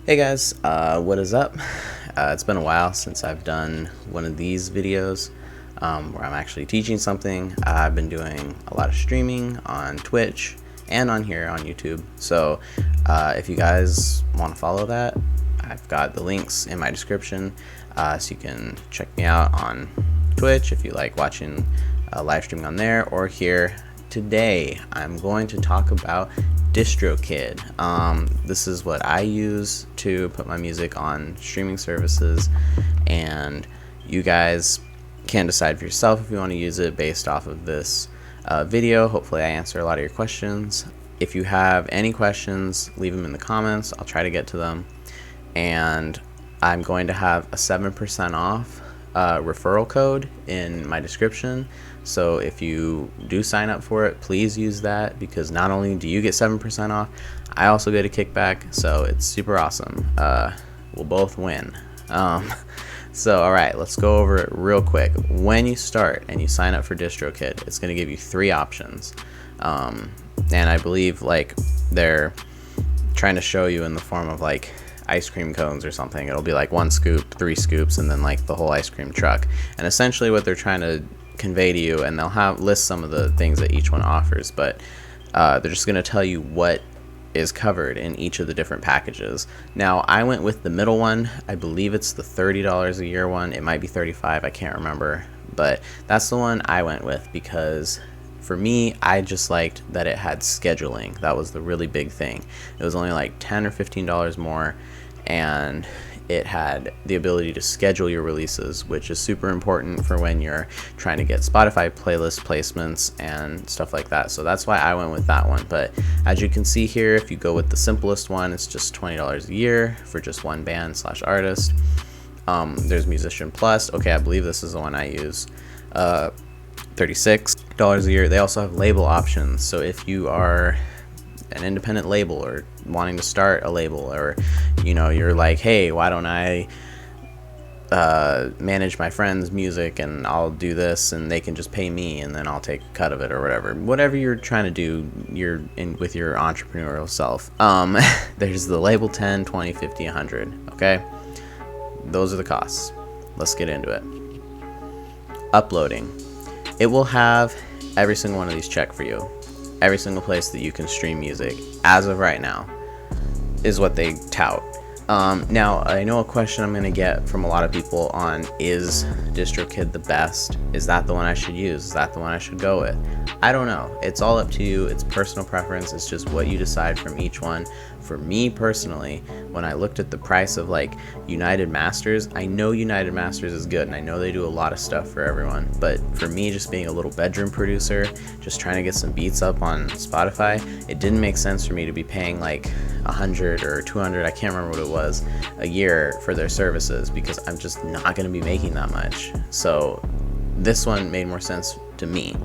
Hey guys, what is up? It's been a while since I've done one of these videos where I'm actually teaching something. I've been doing a lot of streaming on Twitch and on here on YouTube. So if you guys want to follow that, I've got the links in my description, so you can check me out on Twitch if you like watching live streaming on there or here. Today I'm going to talk about Distrokid. This is what I use to put my music on streaming services, and you guys can decide for yourself if you want to use it based off of this video. Hopefully I answer a lot of your questions. If you have any questions, leave them in the comments. I'll try to get to them. And I'm going to have a 7% off referral code in my description. So if you do sign up for it, please use that, because not only do you get 7% off, I also get a kickback. So it's super awesome. We'll both win. So all right, let's go over it real quick. When you start and you sign up for Distrokid, it's going to give you 3 options. And I believe like they're trying to show you in the form of like ice cream cones or something. It'll be like 1 scoop, 3 scoops, and then like the whole ice cream truck. And essentially what they're trying to convey to you, and they'll have list some of the things that each one offers, but they're just going to tell you what is covered in each of the different packages. Now I went with the middle one. I believe it's the $30 a year one. It might be $35, I can't remember, but that's the one I went with because for me, I just liked that it had scheduling. That was the really big thing. It was only like $10 or $15 more, and it had the ability to schedule your releases, which is super important for when you're trying to get Spotify playlist placements and stuff like that. So that's why I went with that one. But as you can see here, if you go with the simplest one, it's just $20 a year for just one band / artist. There's Musician Plus. Okay, I believe this is the one I use. $36 a year. They also have label options. So if you are an independent label or wanting to start a label, or you're like, hey, why don't I manage my friend's music and I'll do this and they can just pay me and then I'll take a cut of it, or whatever you're trying to do, you're in with your entrepreneurial self. There's the label 10, 20, 50, 100. Okay, those are the costs. Let's get into it. Uploading. It will have every single one of these checked for you. Every single place that you can stream music as of right now is what they tout. Now I know a question I'm going to get from a lot of people on, is Distrokid the best? Is that the one I should use? Is that the one I should go with? I don't know. It's all up to you. It's personal preference. It's just what you decide from each one. For me personally, when I looked at the price of like United Masters, I know United Masters is good and I know they do a lot of stuff for everyone, but for me, just being a little bedroom producer, just trying to get some beats up on Spotify, it didn't make sense for me to be paying like 100 or 200, I can't remember what it was, a year for their services, because I'm just not going to be making that much. So this one made more sense to me.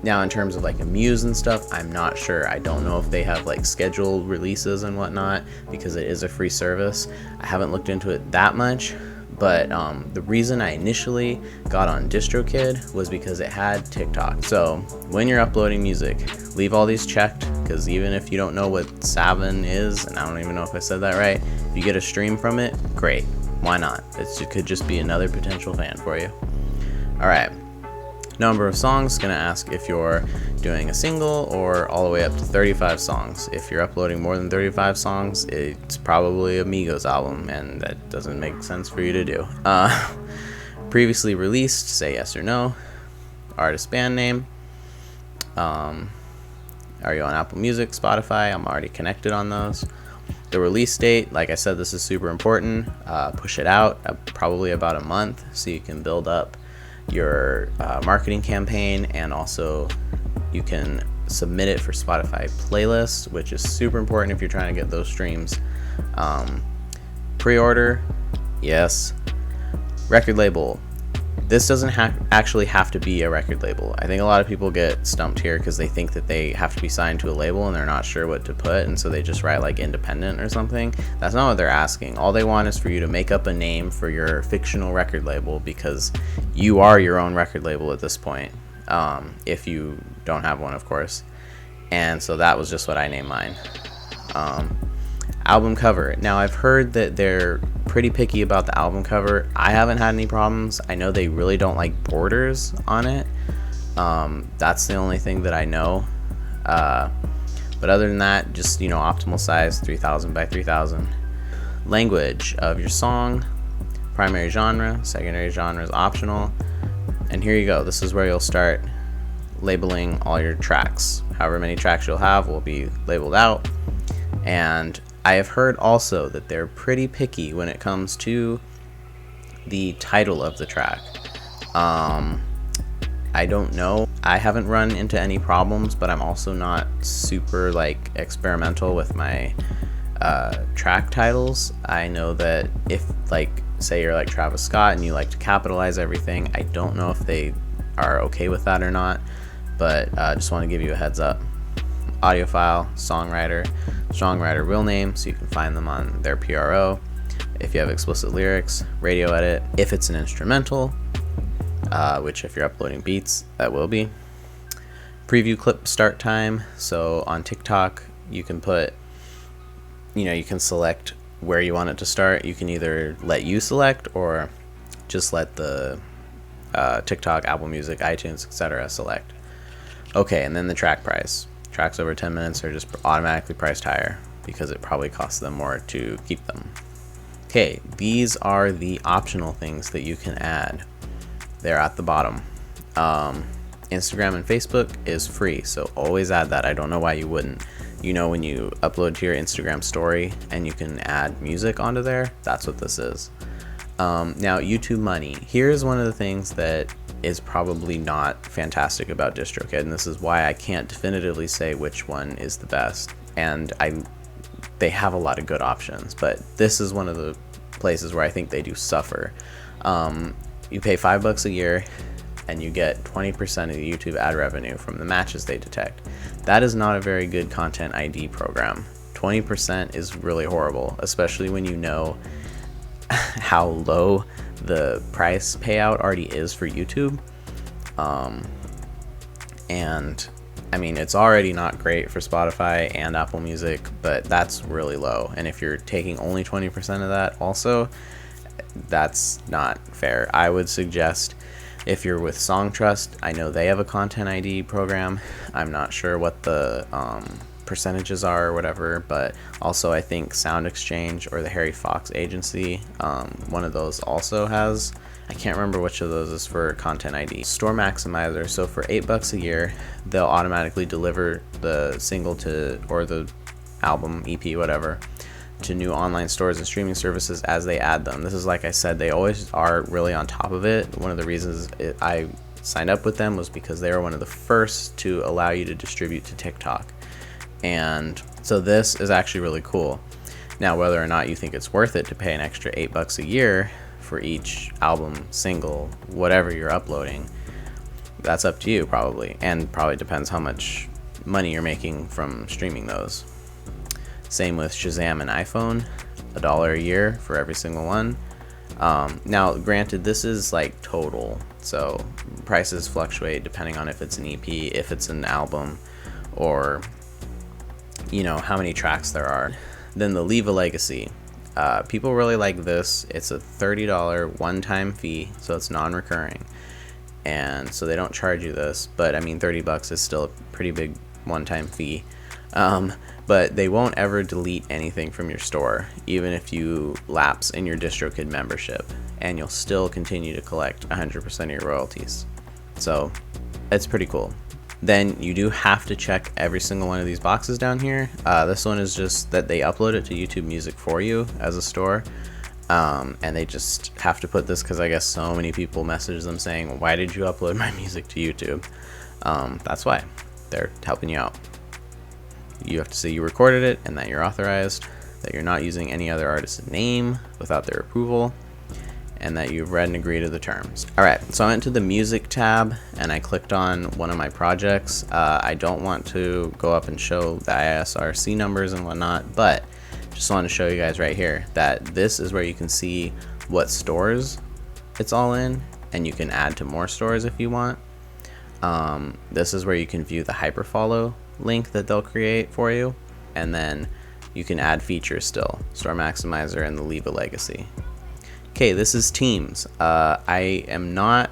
Now in terms of like Amuse and stuff, I'm not sure. I don't know if they have like scheduled releases and whatnot, because it is a free service. I haven't looked into it that much, but the reason I initially got on Distrokid was because it had TikTok. So when you're uploading music, leave all these checked, because even if you don't know what Save7 is, and I don't even know if I said that right, if you get a stream from it, great. Why not? It could just be another potential fan for you. All right. Number of songs, gonna ask if you're doing a single or all the way up to 35 songs. If you're uploading more than 35 songs, it's probably a Migos album, and that doesn't make sense for you to do. Previously released, say yes or no. Artist, band name. Are you on Apple Music, Spotify? I'm already connected on those. The release date, like I said, this is super important. Push it out probably about a month so you can build up your marketing campaign, and also you can submit it for Spotify playlists, which is super important if you're trying to get those streams. Pre-order, yes. Record label. This doesn't actually have to be a record label. I think a lot of people get stumped here because they think that they have to be signed to a label and they're not sure what to put, and so they just write like independent or something. That's not what they're asking. All they want is for you to make up a name for your fictional record label, because you are your own record label at this point, if you don't have one, of course. And so that was just what I named mine. Album cover. Now I've heard that they're pretty picky about the album cover. I haven't had any problems. I know they really don't like borders on it. That's the only thing that I know. But other than that, just, optimal size, 3000 by 3000. Language of your song, primary genre, secondary genre is optional. And here you go. This is where you'll start labeling all your tracks. However many tracks you'll have will be labeled out. And I have heard also that they're pretty picky when it comes to the title of the track. I don't know. I haven't run into any problems, but I'm also not super experimental with my track titles. I know that if say you're like Travis Scott and you like to capitalize everything, I don't know if they are okay with that or not, but just want to give you a heads up. Audio file, songwriter real name, so you can find them on their PRO. If you have explicit lyrics, radio edit. If it's an instrumental, which if you're uploading beats, that will be. Preview clip start time. So on TikTok, you can put, you can select where you want it to start. You can either let you select or just let the TikTok, Apple Music, iTunes, etc. select. Okay, and then the track price. Tracks over 10 minutes are just automatically priced higher because it probably costs them more to keep them. Okay, these are the optional things that you can add. They're at the bottom. Instagram and Facebook is free, so always add that. I don't know why you wouldn't. When you upload to your Instagram story and you can add music onto there, that's what this is. Now, YouTube Money. Here's one of the things that is probably not fantastic about Distrokid, and this is why I can't definitively say which one is the best. And they have a lot of good options, but this is one of the places where I think they do suffer. You pay $5 a year and you get 20% of the YouTube ad revenue from the matches they detect. That is not a very good content ID program. 20% is really horrible, especially when you know how low the price payout already is for YouTube. And I mean, it's already not great for Spotify and Apple Music, but that's really low. And if you're taking only 20% of that also, that's not fair. I would suggest if you're with Songtrust, I know they have a content ID program. I'm not sure what the percentages are or whatever, but also I think Sound Exchange or the Harry Fox agency, one of those also has, I can't remember which of those is for content ID. Store Maximizer, so for $8 a year, they'll automatically deliver the single or the album, EP, whatever, to new online stores and streaming services as they add them. This is, like I said, they always are really on top of it. One of the reasons I signed up with them was because they were one of the first to allow you to distribute to TikTok. And so this is actually really cool. Now, whether or not you think it's worth it to pay an extra $8 a year for each album, single, whatever you're uploading, that's up to you probably, and probably depends how much money you're making from streaming those. Same with Shazam and iPhone, $1 a year for every single one. Now, granted, this is total, so prices fluctuate depending on if it's an EP, if it's an album, or how many tracks there are. Then the Leave a Legacy. People really like this. It's a $30 one-time fee, so it's non-recurring, and so they don't charge you this. But I mean, $30 is still a pretty big one-time fee. But they won't ever delete anything from your store, even if you lapse in your Distrokid membership, and you'll still continue to collect 100% of your royalties. So it's pretty cool. Then you do have to check every single one of these boxes down here. This one is just that they upload it to YouTube Music for you as a store. And they just have to put this because I guess so many people message them saying, why did you upload my music to YouTube? That's why. They're helping you out. You have to say you recorded it and that you're authorized, that you're not using any other artist's name without their approval, and that you've read and agreed to the terms. Alright, so I went to the music tab and I clicked on one of my projects. I don't want to go up and show the ISRC numbers and whatnot, but just want to show you guys right here that this is where you can see what stores it's all in, and you can add to more stores if you want. This is where you can view the hyperfollow link that they'll create for you, and then you can add features still, Store Maximizer and the Leave a Legacy. Okay, this is Teams. I am not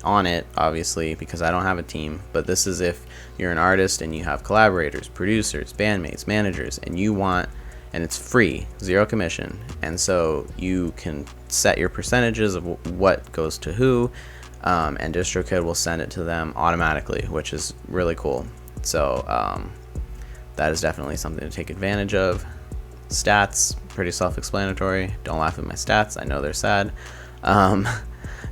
on it, obviously, because I don't have a team, but this is if you're an artist and you have collaborators, producers, bandmates, managers, and you want, and it's free, 0 commission, and so you can set your percentages of what goes to who, and Distrokid will send it to them automatically, which is really cool. So that is definitely something to take advantage of. Stats, pretty self-explanatory. Don't laugh at my stats, I know they're sad.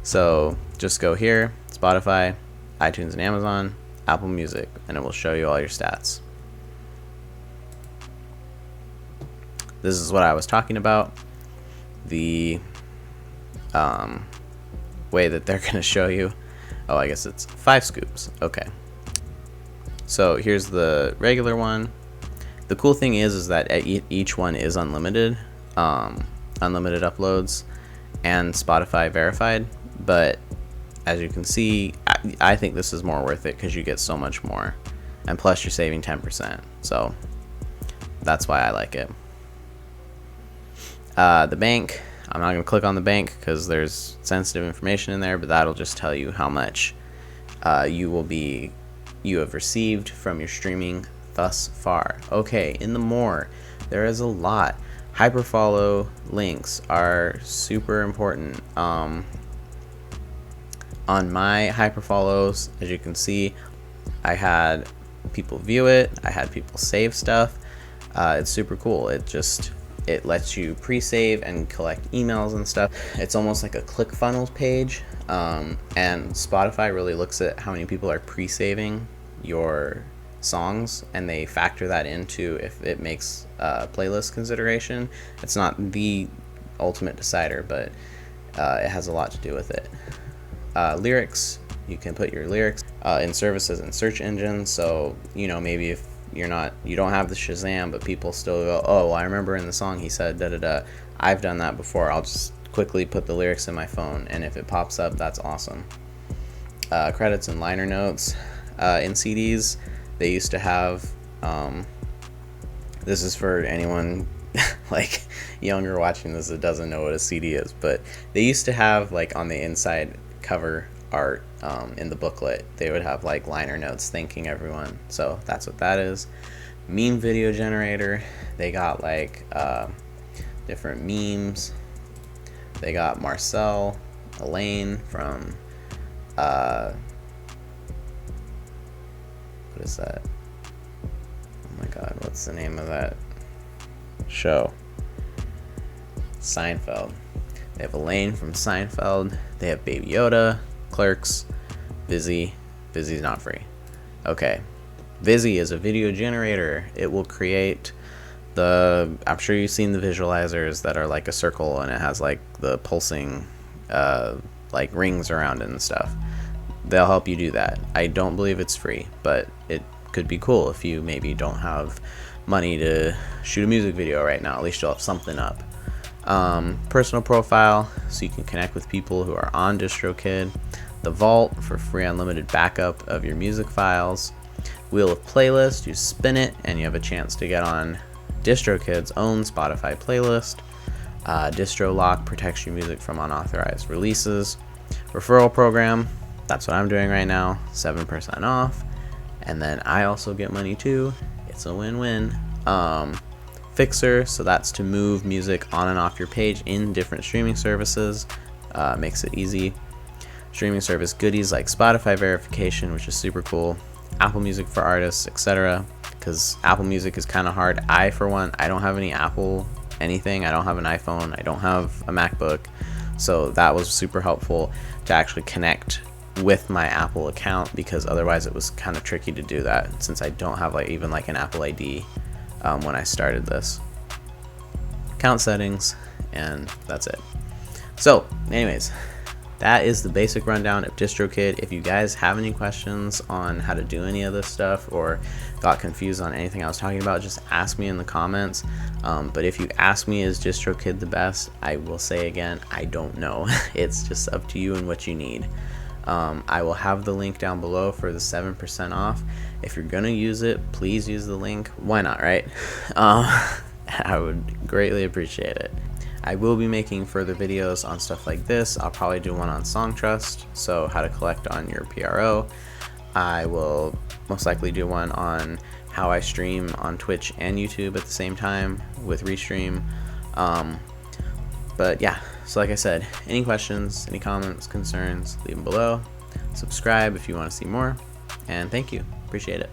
So just go here, Spotify, iTunes and Amazon, Apple Music, and it will show you all your stats. This is what I was talking about. The way that they're going to show you. Oh, I guess it's 5 scoops. Okay. So here's the regular one. The cool thing is that each one is unlimited, unlimited uploads, and Spotify verified. But as you can see, I think this is more worth it because you get so much more, and plus you're saving 10%. So that's why I like it. The bank, I'm not going to click on the bank because there's sensitive information in there, but that'll just tell you how much you have received from your streaming thus far. Okay, in the more, there is a lot. Hyperfollow links are super important. On my hyperfollows, as you can see, I had people view it, I had people save stuff. It's super cool. It lets you pre-save and collect emails and stuff. It's almost like a ClickFunnels page, and Spotify really looks at how many people are pre-saving your songs, and they factor that into if it makes playlist consideration. It's not the ultimate decider, but it has a lot to do with it. Lyrics, you can put your lyrics in services and search engines. So maybe if you don't have the Shazam, but people still go, oh, well, I remember in the song he said da da da. I've done that before. I'll just quickly put the lyrics in my phone, and if it pops up, that's awesome. Credits and liner notes in CDs. They used to have, this is for anyone like younger watching this that doesn't know what a CD is, but they used to have, like, on the inside cover art in the booklet, they would have like liner notes thanking everyone. So that's what that is. Meme video generator, they got like different memes. They got Marcel, Elaine from what is that? Oh my god, what's the name of that show? Seinfeld. They have Elaine from Seinfeld. They have Baby Yoda, Clerks, Vizzy. Vizzy's not free. Okay. Vizzy is a video generator. It will create I'm sure you've seen the visualizers that are like a circle and it has like the pulsing like rings around it and stuff. They'll help you do that. I don't believe it's free, but it could be cool if you maybe don't have money to shoot a music video right now. At least you'll have something up. Personal profile, so you can connect with people who are on Distrokid. The Vault for free unlimited backup of your music files. Wheel of Playlist, you spin it and you have a chance to get on Distrokid's own Spotify playlist. Distro Lock protects your music from unauthorized releases. Referral program, that's what I'm doing right now, 7% off. And then I also get money too. It's a win-win. Fixer, so that's to move music on and off your page in different streaming services. Makes it easy. Streaming service goodies like Spotify verification, which is super cool. Apple Music for artists, etc. Because Apple Music is kind of hard. For one, I don't have any Apple anything. I don't have an iPhone. I don't have a MacBook. So that was super helpful to actually connect with my Apple account, because otherwise it was kind of tricky to do that since I don't have even an Apple ID when I started this. Account settings, and that's it. So anyways, that is the basic rundown of Distrokid. If you guys have any questions on how to do any of this stuff or got confused on anything I was talking about, just ask me in the comments. But if you ask me, is Distrokid the best, I will say again, I don't know. It's just up to you and what you need. I will have the link down below for the 7% off. If you're gonna use it, please use the link. Why not, right? I would greatly appreciate it. I will be making further videos on stuff like this. I'll probably do one on Song Trust, so how to collect on your PRO. I will most likely do one on how I stream on Twitch and YouTube at the same time with Restream. But yeah, so like I said, any questions, any comments, concerns, leave them below. Subscribe if you want to see more, and thank you. Appreciate it.